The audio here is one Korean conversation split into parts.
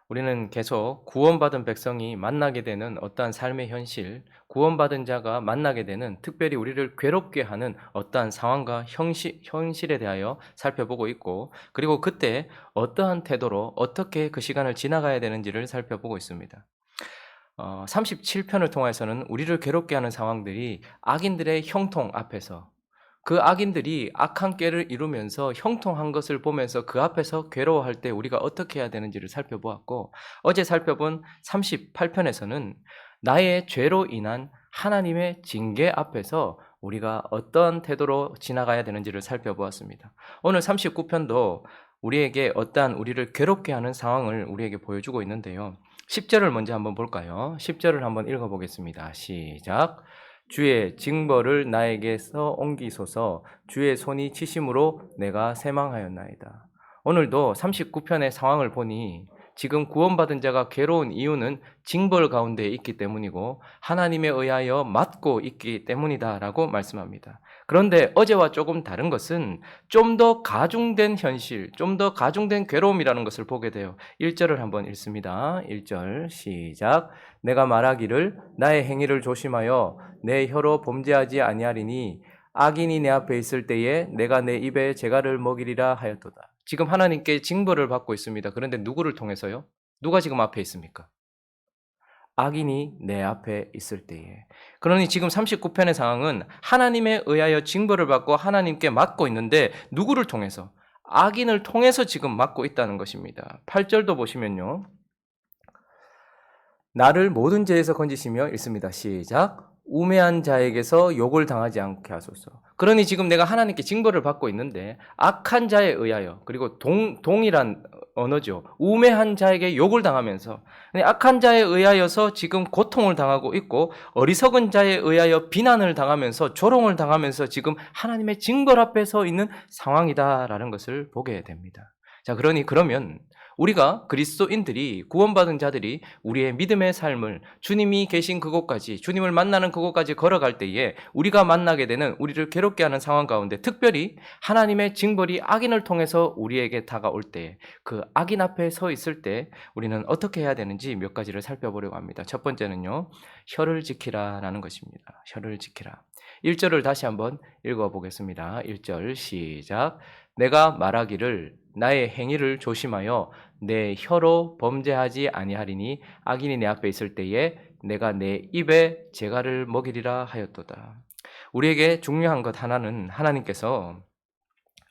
우리는 계속 구원받은 백성이 만나게 되는 어떠한 삶의 현실, 구원받은 자가 만나게 되는 특별히 우리를 괴롭게 하는 어떠한 상황과 현실에 대하여 살펴보고 있고, 그리고 그때 어떠한 태도로 어떻게 그 시간을 지나가야 되는지를 살펴보고 있습니다. 37편을 통해서는 우리를 괴롭게 하는 상황들이 악인들의 형통 앞에서, 그 악인들이 악한 꾀를 이루면서 형통한 것을 보면서 그 앞에서 괴로워할 때 우리가 어떻게 해야 되는지를 살펴보았고, 어제 살펴본 38편에서는 나의 죄로 인한 하나님의 징계 앞에서 우리가 어떤 태도로 지나가야 되는지를 살펴보았습니다. 오늘 39편도 우리에게 어떠한 우리를 괴롭게 하는 상황을 우리에게 보여주고 있는데요. 10절을 먼저 한번 볼까요? 10절을 한번 읽어보겠습니다. 시작. 주의 징벌을 나에게서 옮기소서. 주의 손이 치심으로 내가 새망하였나이다. 오늘도 39편의 상황을 보니 지금 구원받은 자가 괴로운 이유는 징벌 가운데 있기 때문이고 하나님에 의하여 맞고 있기 때문이다라고 말씀합니다. 그런데 어제와 조금 다른 것은 좀 더 가중된 현실, 좀 더 가중된 괴로움이라는 것을 보게 돼요. 1절을 한번 읽습니다. 1절 시작. 내가 말하기를 나의 행위를 조심하여 내 혀로 범죄하지 아니하리니 악인이 내 앞에 있을 때에 내가 내 입에 재갈을 먹이리라 하였도다. 지금 하나님께 징벌을 받고 있습니다. 그런데 누구를 통해서요? 누가 지금 앞에 있습니까? 악인이 내 앞에 있을 때에. 그러니 지금 39편의 상황은 하나님에 의하여 징벌을 받고 하나님께 맞고 있는데 누구를 통해서? 악인을 통해서 지금 맞고 있다는 것입니다. 8절도 보시면요. 나를 모든 죄에서 건지시며 읽습니다. 시작. 우매한 자에게서 욕을 당하지 않게 하소서. 그러니 지금 내가 하나님께 징벌을 받고 있는데 악한 자에 의하여, 그리고 동일한 언어죠. 우매한 자에게 욕을 당하면서 악한 자에 의하여서 지금 고통을 당하고 있고 어리석은 자에 의하여 비난을 당하면서 조롱을 당하면서 지금 하나님의 징벌 앞에 서 있는 상황이다라는 것을 보게 됩니다. 자, 그러면 우리가 그리스도인들이, 구원받은 자들이 우리의 믿음의 삶을 주님이 계신 그곳까지, 주님을 만나는 그곳까지 걸어갈 때에 우리가 만나게 되는, 우리를 괴롭게 하는 상황 가운데 특별히 하나님의 징벌이 악인을 통해서 우리에게 다가올 때, 그 악인 앞에 서 있을 때 우리는 어떻게 해야 되는지 몇 가지를 살펴보려고 합니다. 첫 번째는요, 혀를 지키라라는 것입니다. 혀를 지키라. 1절을 다시 한번 읽어보겠습니다. 1절 시작. 내가 말하기를 나의 행위를 조심하여 내 혀로 범죄하지 아니하리니 악인이 내 앞에 있을 때에 내가 내 입에 재갈을 먹이리라 하였도다. 우리에게 중요한 것 하나는 하나님께서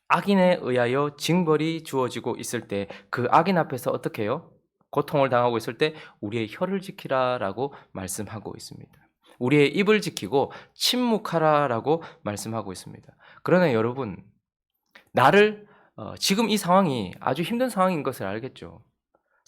악인에 의하여 징벌이 주어지고 있을 때 그 악인 앞에서 어떻게 해요? 고통을 당하고 있을 때 우리의 혀를 지키라라고 말씀하고 있습니다. 우리의 입을 지키고 침묵하라라고 말씀하고 있습니다. 그러나 여러분, 나를 지금 이 상황이 아주 힘든 상황인 것을 알겠죠.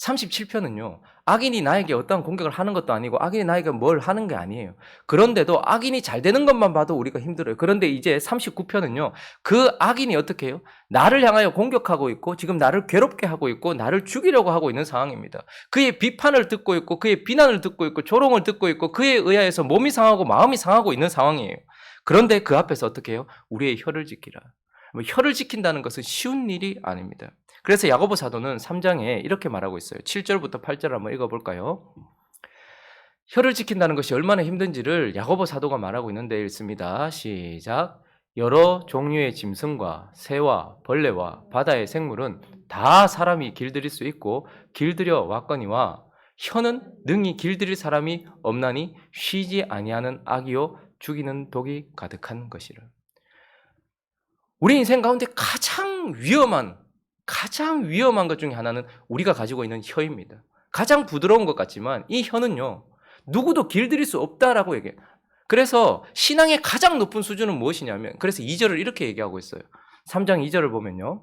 37편은요. 악인이 나에게 어떠한 공격을 하는 것도 아니고 악인이 나에게 뭘 하는 게 아니에요. 그런데도 악인이 잘 되는 것만 봐도 우리가 힘들어요. 그런데 이제 39편은요. 그 악인이 어떻게 해요? 나를 향하여 공격하고 있고 지금 나를 괴롭게 하고 있고 나를 죽이려고 하고 있는 상황입니다. 그의 비판을 듣고 있고 그의 비난을 듣고 있고 조롱을 듣고 있고 그에 의하여서 몸이 상하고 마음이 상하고 있는 상황이에요. 그런데 그 앞에서 어떻게 해요? 우리의 혀를 지키라. 혀를 지킨다는 것은 쉬운 일이 아닙니다. 그래서 야고보 사도는 3장에 이렇게 말하고 있어요. 7절부터 8절 한번 읽어볼까요? 혀를 지킨다는 것이 얼마나 힘든지를 야고보 사도가 말하고 있는데 읽습니다. 시작. 여러 종류의 짐승과 새와 벌레와 바다의 생물은 다 사람이 길들일 수 있고 길들여 왔거니와 혀는 능히 길들일 사람이 없나니 쉬지 아니하는 악이요 죽이는 독이 가득한 것이라. 우리 인생 가운데 가장 위험한 것 중에 하나는 우리가 가지고 있는 혀입니다. 가장 부드러운 것 같지만 이 혀는요, 누구도 길들일 수 없다라고 얘기해요. 그래서 신앙의 가장 높은 수준은 무엇이냐면, 그래서 2절을 이렇게 얘기하고 있어요. 3장 2절을 보면요.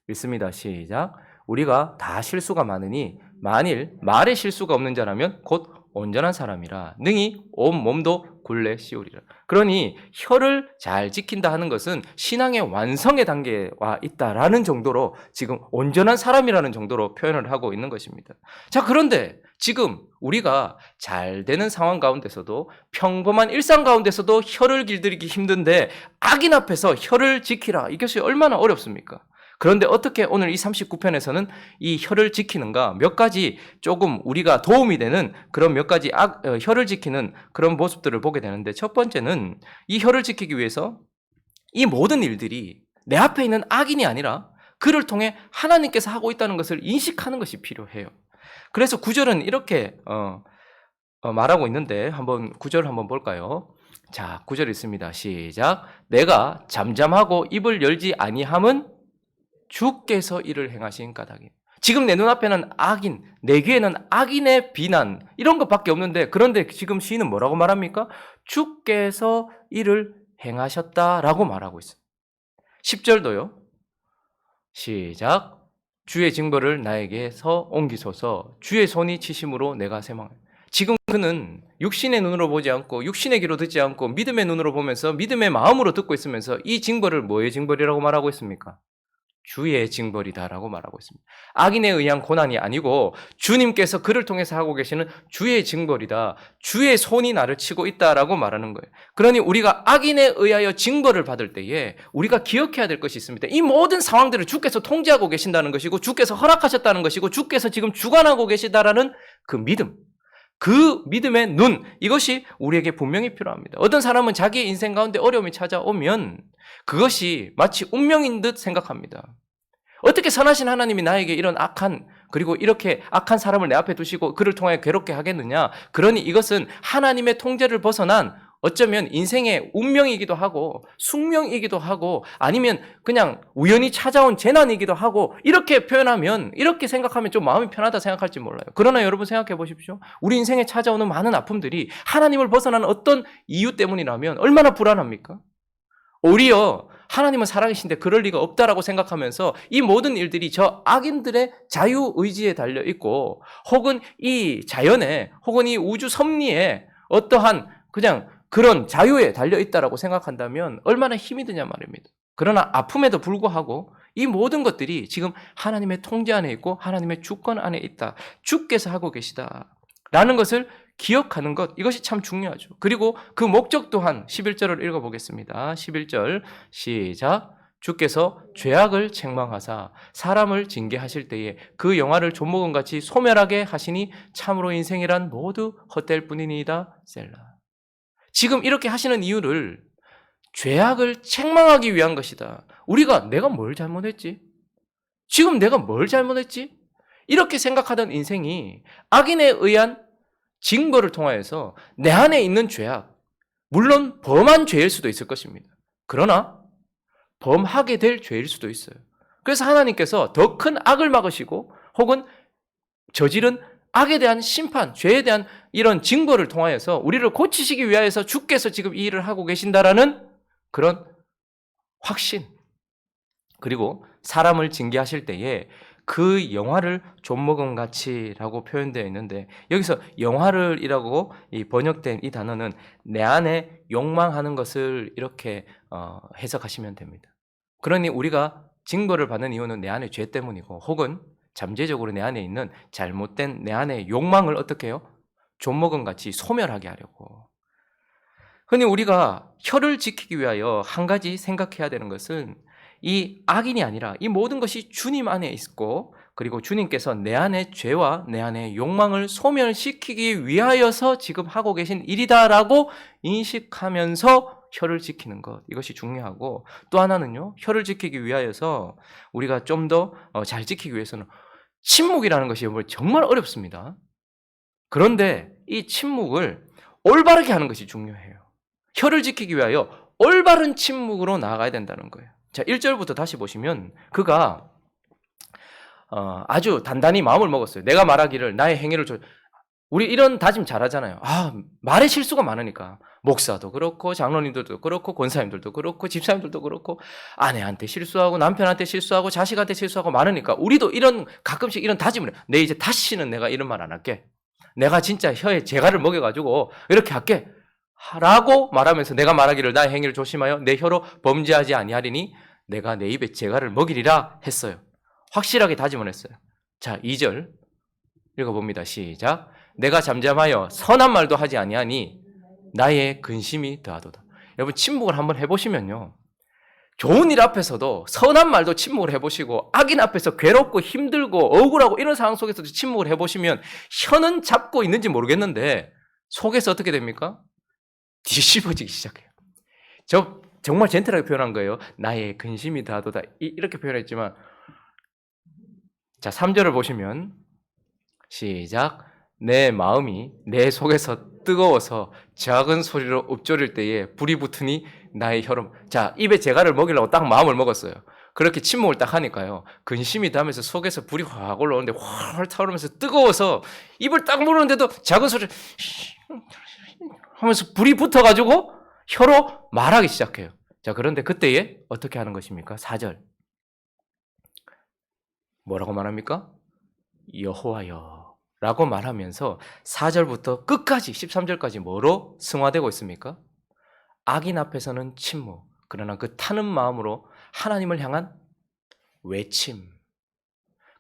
읽습니다. 시작. 우리가 다 실수가 많으니 만일 말에 실수가 없는 자라면 곧 온전한 사람이라 능히 온 몸도 굴레 씌우리라. 그러니 혀를 잘 지킨다 하는 것은 신앙의 완성의 단계에 와 있다라는 정도로 지금 온전한 사람이라는 정도로 표현을 하고 있는 것입니다. 자, 그런데 지금 우리가 잘 되는 상황 가운데서도 평범한 일상 가운데서도 혀를 길들이기 힘든데 악인 앞에서 혀를 지키라. 이것이 얼마나 어렵습니까? 그런데 어떻게 오늘 이 39편에서는 이 혀를 지키는가 몇 가지 조금 우리가 도움이 되는 그런 몇 가지 혀를 지키는 그런 모습들을 보게 되는데, 첫 번째는 이 혀를 지키기 위해서 이 모든 일들이 내 앞에 있는 악인이 아니라 그를 통해 하나님께서 하고 있다는 것을 인식하는 것이 필요해요. 그래서 구절은 이렇게 말하고 있는데 한번 구절 한번 볼까요? 자, 구절 있습니다. 시작. 내가 잠잠하고 입을 열지 아니함은 주께서 이를 행하신 까닭이에요. 지금 내 눈앞에는 악인, 내 귀에는 악인의 비난 이런 것밖에 없는데, 그런데 지금 시인은 뭐라고 말합니까? 주께서 이를 행하셨다라고 말하고 있어요. 10절도요. 시작. 주의 징벌을 나에게서 옮기소서. 주의 손이 치심으로 내가 쇠망하여. 지금 그는 육신의 눈으로 보지 않고 육신의 귀로 듣지 않고 믿음의 눈으로 보면서 믿음의 마음으로 듣고 있으면서 이 징벌을 뭐의 징벌이라고 말하고 있습니까? 주의 징벌이다라고 말하고 있습니다. 악인에 의한 고난이 아니고 주님께서 그를 통해서 하고 계시는 주의 징벌이다. 주의 손이 나를 치고 있다라고 말하는 거예요. 그러니 우리가 악인에 의하여 징벌을 받을 때에 우리가 기억해야 될 것이 있습니다. 이 모든 상황들을 주께서 통제하고 계신다는 것이고 주께서 허락하셨다는 것이고 주께서 지금 주관하고 계시다라는 그 믿음, 그 믿음의 눈, 이것이 우리에게 분명히 필요합니다. 어떤 사람은 자기의 인생 가운데 어려움이 찾아오면 그것이 마치 운명인 듯 생각합니다. 어떻게 선하신 하나님이 나에게 이런 그리고 이렇게 악한 사람을 내 앞에 두시고 그를 통하여 괴롭게 하겠느냐? 그러니 이것은 하나님의 통제를 벗어난 어쩌면 인생의 운명이기도 하고 숙명이기도 하고 아니면 그냥 우연히 찾아온 재난이기도 하고, 이렇게 표현하면, 이렇게 생각하면 좀 마음이 편하다 생각할지 몰라요. 그러나 여러분 생각해 보십시오. 우리 인생에 찾아오는 많은 아픔들이 하나님을 벗어난 어떤 이유 때문이라면 얼마나 불안합니까? 오히려 하나님은 살아계신데 그럴 리가 없다라고 생각하면서 이 모든 일들이 저 악인들의 자유의지에 달려있고 혹은 이 자연에 혹은 이 우주 섭리에 어떠한 그냥 그런 자유에 달려있다라고 생각한다면 얼마나 힘이 드냐 말입니다. 그러나 아픔에도 불구하고 이 모든 것들이 지금 하나님의 통제 안에 있고 하나님의 주권 안에 있다. 주께서 하고 계시다. 라는 것을 기억하는 것, 이것이 참 중요하죠. 그리고 그 목적 또한 11절을 읽어보겠습니다. 11절 시작. 주께서 죄악을 책망하사 사람을 징계하실 때에 그 영화를 존목음같이 소멸하게 하시니 참으로 인생이란 모두 헛될 뿐이니이다. 셀라. 지금 이렇게 하시는 이유를 죄악을 책망하기 위한 것이다. 내가 뭘 잘못했지? 지금 내가 뭘 잘못했지? 이렇게 생각하던 인생이 악인에 의한 징벌을 통하여서 내 안에 있는 죄악, 물론 범한 죄일 수도 있을 것입니다. 그러나 범하게 될 죄일 수도 있어요. 그래서 하나님께서 더 큰 악을 막으시고 혹은 저지른 악에 대한 심판, 죄에 대한 이런 징벌을 통하여서 우리를 고치시기 위하여서 주께서 지금 이 일을 하고 계신다라는 그런 확신, 그리고 사람을 징계하실 때에 그 영화를 존먹음같이라고 표현되어 있는데, 여기서 영화를이라고 번역된 이 단어는 내 안에 욕망하는 것을 이렇게 해석하시면 됩니다. 그러니 우리가 징벌을 받는 이유는 내 안의 죄 때문이고 혹은 잠재적으로 내 안에 있는 잘못된 내 안의 욕망을 어떻게 해요? 존먹음같이 소멸하게 하려고. 흔히 우리가 혀를 지키기 위하여 한 가지 생각해야 되는 것은 이 악인이 아니라 이 모든 것이 주님 안에 있고, 그리고 주님께서 내 안의 죄와 내 안의 욕망을 소멸시키기 위하여서 지금 하고 계신 일이다라고 인식하면서 혀를 지키는 것, 이것이 중요하고, 또 하나는요, 혀를 지키기 위하여서 우리가 좀 더 잘 지키기 위해서는 침묵이라는 것이 정말 어렵습니다. 그런데 이 침묵을 올바르게 하는 것이 중요해요. 혀를 지키기 위하여 올바른 침묵으로 나아가야 된다는 거예요. 자, 1절부터 다시 보시면 그가 아주 단단히 마음을 먹었어요. 내가 말하기를 나의 행위를 우리 이런 다짐 잘하잖아요. 말에 실수가 많으니까. 목사도 그렇고 장로님들도 그렇고 권사님들도 그렇고 집사님들도 그렇고 아내한테 실수하고 남편한테 실수하고 자식한테 실수하고 많으니까 우리도 가끔씩 이런 다짐을 해요. 이제 다시는 내가 이런 말 안 할게. 내가 진짜 혀에 재갈을 먹여가지고 이렇게 할게. 라고 말하면서 내가 말하기를 나의 행위를 조심하여 내 혀로 범죄하지 아니하리니 내가 내 입에 재갈을 먹이리라 했어요. 확실하게 다짐을 했어요. 자, 2절 읽어봅니다. 시작. 내가 잠잠하여 선한 말도 하지 아니하니 나의 근심이 더하도다. 여러분 침묵을 한번 해보시면요, 좋은 일 앞에서도 선한 말도 침묵을 해보시고 악인 앞에서 괴롭고 힘들고 억울하고 이런 상황 속에서도 침묵을 해보시면 혀는 잡고 있는지 모르겠는데 속에서 어떻게 됩니까? 뒤집어지기 시작해요. 저 정말 젠틀하게 표현한 거예요. 나의 근심이 다하도다 이렇게 표현했지만 자 3절을 보시면 시작. 내 마음이 내 속에서 뜨거워서 작은 소리로 읊조릴 때에 불이 붙으니 나의 혀로 자 입에 재갈을 먹이려고 딱 마음을 먹었어요. 그렇게 침묵을 딱 하니까요. 근심이 닿으면서 속에서 불이 확 올라오는데 활 타오르면서 뜨거워서 입을 딱 물었는데도 작은 소리 하면서 불이 붙어가지고 혀로 말하기 시작해요. 자 그런데 그때에 어떻게 하는 것입니까? 4절 뭐라고 말합니까? 여호와여 라고 말하면서 4절부터 끝까지 13절까지 뭐로 승화되고 있습니까? 악인 앞에서는 침묵, 그러나 그 타는 마음으로 하나님을 향한 외침.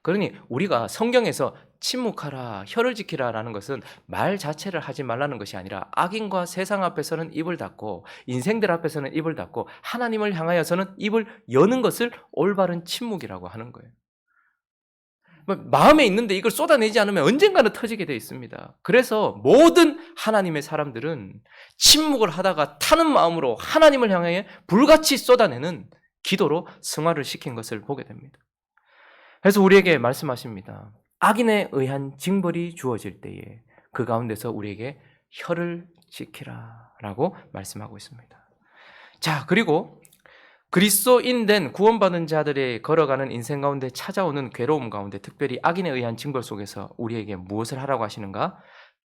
그러니 우리가 성경에서 침묵하라, 혀를 지키라라는 것은 말 자체를 하지 말라는 것이 아니라 악인과 세상 앞에서는 입을 닫고 인생들 앞에서는 입을 닫고 하나님을 향하여서는 입을 여는 것을 올바른 침묵이라고 하는 거예요. 마음에 있는데 이걸 쏟아내지 않으면 언젠가는 터지게 되어 있습니다. 그래서 모든 하나님의 사람들은 침묵을 하다가 타는 마음으로 하나님을 향해 불같이 쏟아내는 기도로 승화를 시킨 것을 보게 됩니다. 그래서 우리에게 말씀하십니다. 악인에 의한 징벌이 주어질 때에 그 가운데서 우리에게 혀를 지키라 라고 말씀하고 있습니다. 자, 그리고 그리스도인된 구원받은 자들의 걸어가는 인생 가운데 찾아오는 괴로움 가운데 특별히 악인에 의한 징벌 속에서 우리에게 무엇을 하라고 하시는가?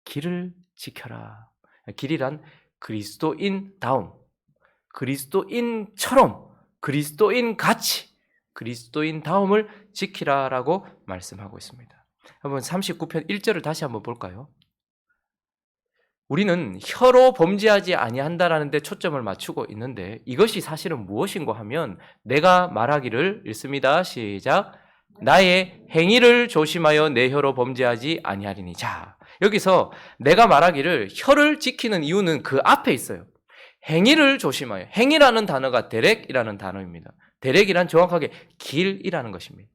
길을 지켜라. 길이란 그리스도인다움, 그리스도인처럼, 그리스도인같이, 그리스도인다움을 지키라라고 말씀하고 있습니다. 한번 39편 1절을 다시 한번 볼까요? 우리는 혀로 범죄하지 아니한다라는 데 초점을 맞추고 있는데 이것이 사실은 무엇인가 하면 내가 말하기를 읽습니다. 시작. 나의 행위를 조심하여 내 혀로 범죄하지 아니하리니. 자, 여기서 내가 말하기를 혀를 지키는 이유는 그 앞에 있어요. 행위를 조심하여. 행위라는 단어가 데렉이라는 단어입니다. 데렉이란 정확하게 길이라는 것입니다.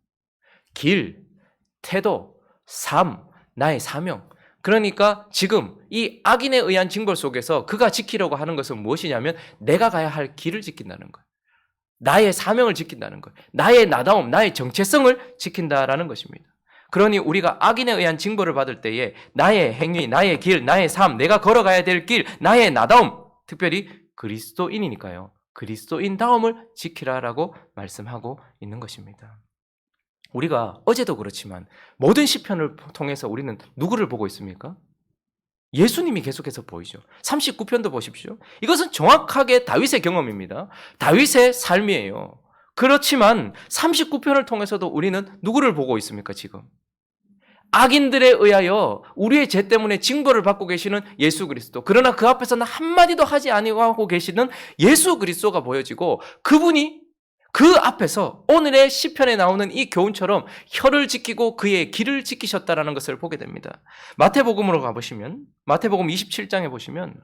길, 태도, 삶, 나의 사명. 그러니까 지금 이 악인에 의한 징벌 속에서 그가 지키려고 하는 것은 무엇이냐면 내가 가야 할 길을 지킨다는 거예요. 나의 사명을 지킨다는 거예요. 나의 나다움, 나의 정체성을 지킨다라는 것입니다. 그러니 우리가 악인에 의한 징벌을 받을 때에 나의 행위, 나의 길, 나의 삶, 내가 걸어가야 될 길, 나의 나다움, 특별히 그리스도인이니까요. 그리스도인다움을 지키라라고 말씀하고 있는 것입니다. 우리가 어제도 그렇지만 모든 시편을 통해서 우리는 누구를 보고 있습니까? 예수님이 계속해서 보이죠. 39편도 보십시오. 이것은 정확하게 다윗의 경험입니다. 다윗의 삶이에요. 그렇지만 39편을 통해서도 우리는 누구를 보고 있습니까, 지금? 악인들에 의하여 우리의 죄 때문에 징벌을 받고 계시는 예수 그리스도. 그러나 그 앞에서는 한마디도 하지 아니하고 계시는 예수 그리스도가 보여지고 그분이 그 앞에서 오늘의 시편에 나오는 이 교훈처럼 혀를 지키고 그의 길을 지키셨다라는 것을 보게 됩니다. 마태복음으로 가보시면 마태복음 27장에 보시면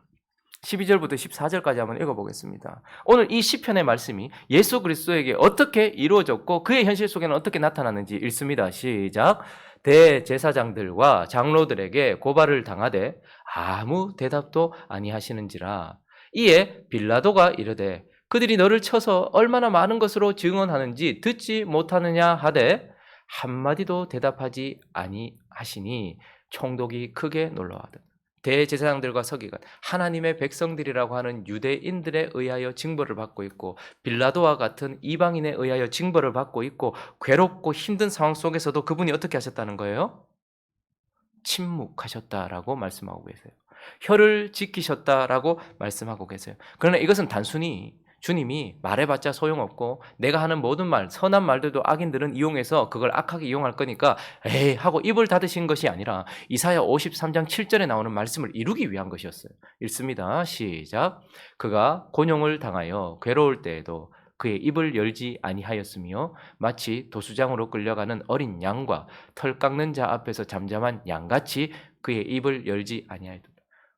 12절부터 14절까지 한번 읽어보겠습니다. 오늘 이 시편의 말씀이 예수 그리스도에게 어떻게 이루어졌고 그의 현실 속에는 어떻게 나타났는지 읽습니다. 시작. 대제사장들과 장로들에게 고발을 당하되 아무 대답도 아니하시는지라. 이에 빌라도가 이르되 그들이 너를 쳐서 얼마나 많은 것으로 증언하는지 듣지 못하느냐 하되 한마디도 대답하지 아니하시니 총독이 크게 놀라워하더라. 대제사장들과 서기관, 하나님의 백성들이라고 하는 유대인들에 의하여 징벌을 받고 있고 빌라도와 같은 이방인에 의하여 징벌을 받고 있고 괴롭고 힘든 상황 속에서도 그분이 어떻게 하셨다는 거예요? 침묵하셨다라고 말씀하고 계세요. 혀를 지키셨다라고 말씀하고 계세요. 그러나 이것은 단순히 주님이 말해봤자 소용없고 내가 하는 모든 말, 선한 말들도 악인들은 이용해서 그걸 악하게 이용할 거니까 에이 하고 입을 닫으신 것이 아니라 이사야 53장 7절에 나오는 말씀을 이루기 위한 것이었어요. 읽습니다. 시작. 그가 곤용을 당하여 괴로울 때에도 그의 입을 열지 아니하였으며 마치 도수장으로 끌려가는 어린 양과 털 깎는 자 앞에서 잠잠한 양같이 그의 입을 열지 아니하였다.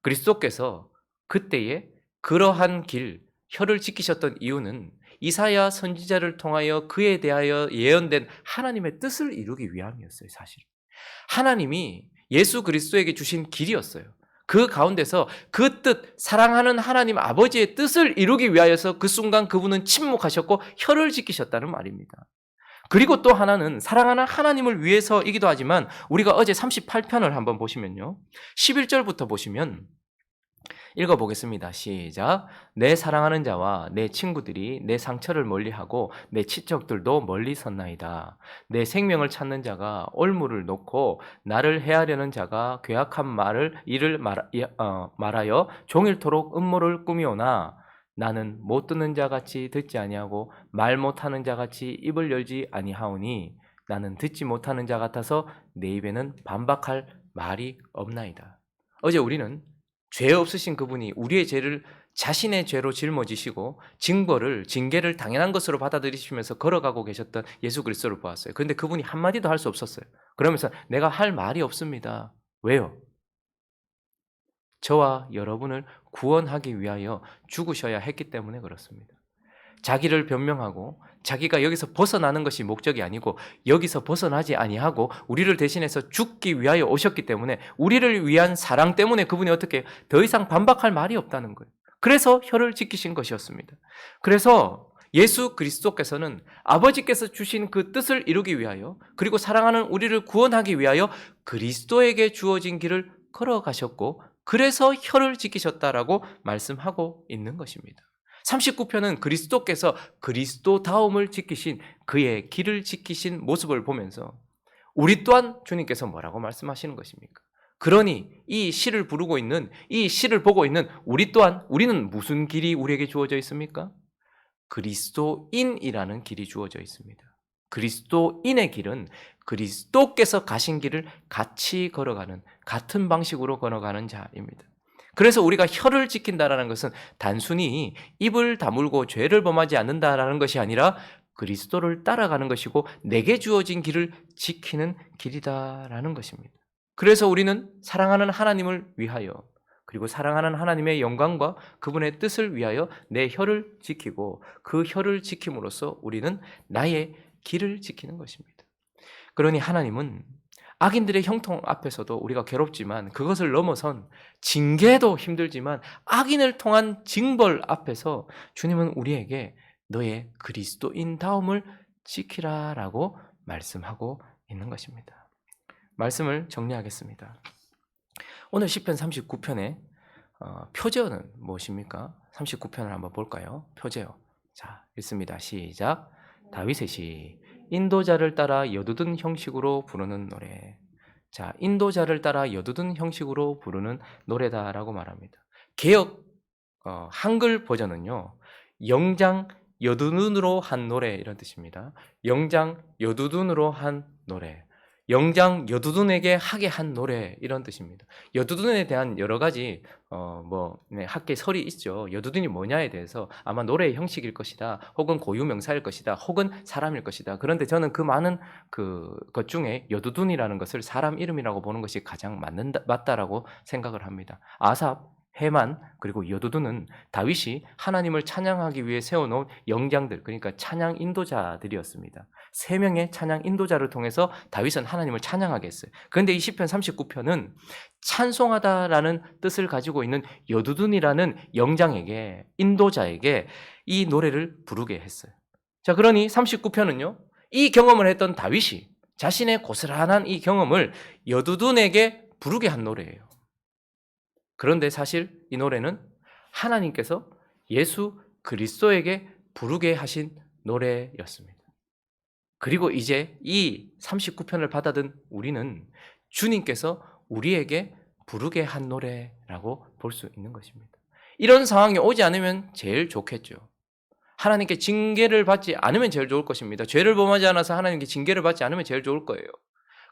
그리스도께서 그때에 그러한 길, 혀를 지키셨던 이유는 이사야 선지자를 통하여 그에 대하여 예언된 하나님의 뜻을 이루기 위함이었어요, 사실. 하나님이 예수 그리스도에게 주신 길이었어요. 그 가운데서 그 뜻, 사랑하는 하나님 아버지의 뜻을 이루기 위하여서 그 순간 그분은 침묵하셨고 혀를 지키셨다는 말입니다. 그리고 또 하나는 사랑하는 하나님을 위해서이기도 하지만 우리가 어제 38편을 한번 보시면요. 11절부터 보시면 읽어보겠습니다. 시작. 내 사랑하는 자와 내 친구들이 내 상처를 멀리하고 내 친척들도 멀리 섰나이다. 내 생명을 찾는 자가 올무를 놓고 나를 해하려는 자가 괴악한 일을 말하여 종일토록 음모를 꾸미오나 나는 못 듣는 자같이 듣지 아니하고 말 못하는 자같이 입을 열지 아니하오니 나는 듣지 못하는 자 같아서 내 입에는 반박할 말이 없나이다. 어제 우리는 죄 없으신 그분이 우리의 죄를 자신의 죄로 짊어지시고 징계를 당연한 것으로 받아들이시면서 걸어가고 계셨던 예수 그리스도를 보았어요. 그런데 그분이 한마디도 할 수 없었어요. 그러면서 내가 할 말이 없습니다. 왜요? 저와 여러분을 구원하기 위하여 죽으셔야 했기 때문에 그렇습니다. 자기를 변명하고 자기가 여기서 벗어나는 것이 목적이 아니고 여기서 벗어나지 아니하고 우리를 대신해서 죽기 위하여 오셨기 때문에 우리를 위한 사랑 때문에 그분이 어떻게 더 이상 반박할 말이 없다는 거예요. 그래서 혀를 지키신 것이었습니다. 그래서 예수 그리스도께서는 아버지께서 주신 그 뜻을 이루기 위하여 그리고 사랑하는 우리를 구원하기 위하여 그리스도에게 주어진 길을 걸어가셨고 그래서 혀를 지키셨다라고 말씀하고 있는 것입니다. 39편은 그리스도께서 그리스도다움을 지키신 그의 길을 지키신 모습을 보면서 우리 또한 주님께서 뭐라고 말씀하시는 것입니까? 그러니 이 시를 부르고 있는 이 시를 보고 있는 우리 또한 우리는 무슨 길이 우리에게 주어져 있습니까? 그리스도인이라는 길이 주어져 있습니다. 그리스도인의 길은 그리스도께서 가신 길을 같이 걸어가는 같은 방식으로 걸어가는 자입니다. 그래서 우리가 혀를 지킨다라는 것은 단순히 입을 다물고 죄를 범하지 않는다라는 것이 아니라 그리스도를 따라가는 것이고 내게 주어진 길을 지키는 길이다라는 것입니다. 그래서 우리는 사랑하는 하나님을 위하여 그리고 사랑하는 하나님의 영광과 그분의 뜻을 위하여 내 혀를 지키고 그 혀를 지킴으로써 우리는 나의 길을 지키는 것입니다. 그러니 하나님은 악인들의 형통 앞에서도 우리가 괴롭지만 그것을 넘어선 징계도 힘들지만 악인을 통한 징벌 앞에서 주님은 우리에게 너의 그리스도인다움을 지키라라고 말씀하고 있는 것입니다. 말씀을 정리하겠습니다. 오늘 시편 39편의 표제어는 무엇입니까? 39편을 한번 볼까요? 표제어. 자, 읽습니다. 시작. 다윗의 시. 인도자를 따라 여두둔 형식으로 부르는 노래. 자, 인도자를 따라 여두둔 형식으로 부르는 노래다라고 말합니다. 개역 한글 버전은요. 영장 여두둔으로 한 노래 이런 뜻입니다. 영장 여두둔으로 한 노래. 영장 여두둔에게 하게 한 노래 이런 뜻입니다. 여두둔에 대한 여러 가지 학계 설이 있죠. 여두둔이 뭐냐에 대해서 아마 노래의 형식일 것이다, 혹은 고유 명사일 것이다, 혹은 사람일 것이다. 그런데 저는 그 많은 것 중에 여두둔이라는 것을 사람 이름이라고 보는 것이 가장 맞다라고 생각을 합니다. 아삽, 헤만 그리고 여두둔은 다윗이 하나님을 찬양하기 위해 세워놓은 영장들, 그러니까 찬양 인도자들이었습니다. 3명의 찬양 인도자를 통해서 다윗은 하나님을 찬양하게 했어요. 그런데 이 시편 39편은 찬송하다라는 뜻을 가지고 있는 여두둔이라는 영장에게, 인도자에게 이 노래를 부르게 했어요. 자, 그러니 39편은요, 이 경험을 했던 다윗이 자신의 고스란한 이 경험을 여두둔에게 부르게 한 노래예요. 그런데 사실 이 노래는 하나님께서 예수 그리스도에게 부르게 하신 노래였습니다. 그리고 이제 이 39편을 받아든 우리는 주님께서 우리에게 부르게 한 노래라고 볼 수 있는 것입니다. 이런 상황이 오지 않으면 제일 좋겠죠. 하나님께 징계를 받지 않으면 제일 좋을 것입니다. 죄를 범하지 않아서 하나님께 징계를 받지 않으면 제일 좋을 거예요.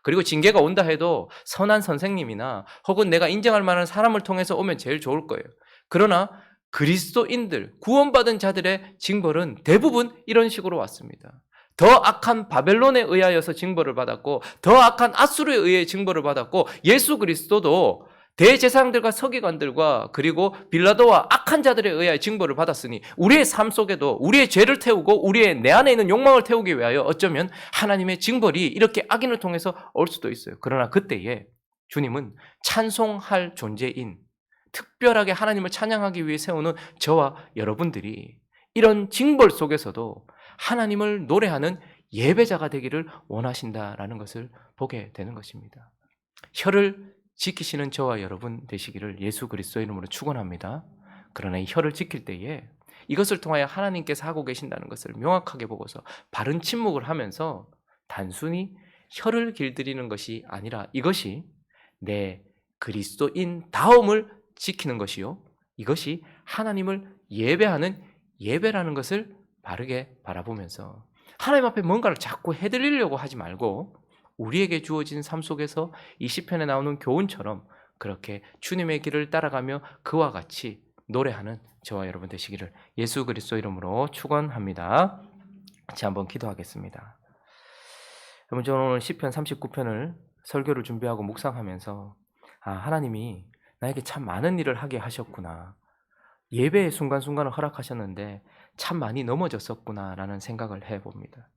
그리고 징계가 온다 해도 선한 선생님이나 혹은 내가 인정할 만한 사람을 통해서 오면 제일 좋을 거예요. 그러나 그리스도인들, 구원받은 자들의 징벌은 대부분 이런 식으로 왔습니다. 더 악한 바벨론에 의하여서 징벌을 받았고 더 악한 아수르에 의해 징벌을 받았고 예수 그리스도도 대제사장들과 서기관들과 그리고 빌라도와 악한 자들에 의하여 징벌을 받았으니 우리의 삶 속에도 우리의 죄를 태우고 우리의 내 안에 있는 욕망을 태우기 위하여 어쩌면 하나님의 징벌이 이렇게 악인을 통해서 올 수도 있어요. 그러나 그때에 주님은 찬송할 존재인, 특별하게 하나님을 찬양하기 위해 세우는 저와 여러분들이 이런 징벌 속에서도 하나님을 노래하는 예배자가 되기를 원하신다라는 것을 보게 되는 것입니다. 혀를 지키시는 저와 여러분 되시기를 예수 그리스도 이름으로 축원합니다. 그러나 이 혀를 지킬 때에 이것을 통하여 하나님께서 하고 계신다는 것을 명확하게 보고서 바른 침묵을 하면서 단순히 혀를 길들이는 것이 아니라 이것이 내 그리스도인 다움을 지키는 것이요, 이것이 하나님을 예배하는 예배라는 것을 바르게 바라보면서 하나님 앞에 뭔가를 자꾸 해드리려고 하지 말고 우리에게 주어진 삶 속에서 이 시편에 나오는 교훈처럼 그렇게 주님의 길을 따라가며 그와 같이 노래하는 저와 여러분 되시기를 예수 그리스도 이름으로 축원합니다. 같이 한번 기도하겠습니다. 여러분, 저는 오늘 시편 39편을 설교를 준비하고 묵상하면서 하나님이 나에게 참 많은 일을 하게 하셨구나, 예배의 순간순간을 허락하셨는데 참 많이 넘어졌었구나 라는 생각을 해봅니다.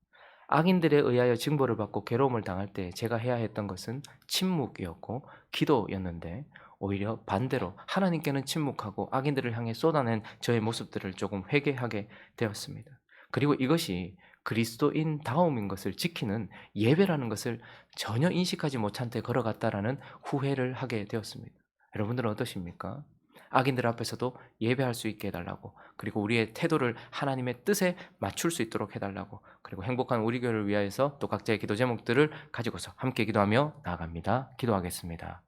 악인들에 의하여 징벌을 받고 괴로움을 당할 때 제가 해야 했던 것은 침묵이었고 기도였는데 오히려 반대로 하나님께는 침묵하고 악인들을 향해 쏟아낸 저의 모습들을 조금 회개하게 되었습니다. 그리고 이것이 그리스도인 다움인 것을 지키는 예배라는 것을 전혀 인식하지 못한 채 걸어갔다라는 후회를 하게 되었습니다. 여러분들은 어떠십니까? 악인들 앞에서도 예배할 수 있게 해달라고, 그리고 우리의 태도를 하나님의 뜻에 맞출 수 있도록 해달라고, 그리고 행복한 우리 교회를 위하여서 또 각자의 기도 제목들을 가지고서 함께 기도하며 나아갑니다. 기도하겠습니다.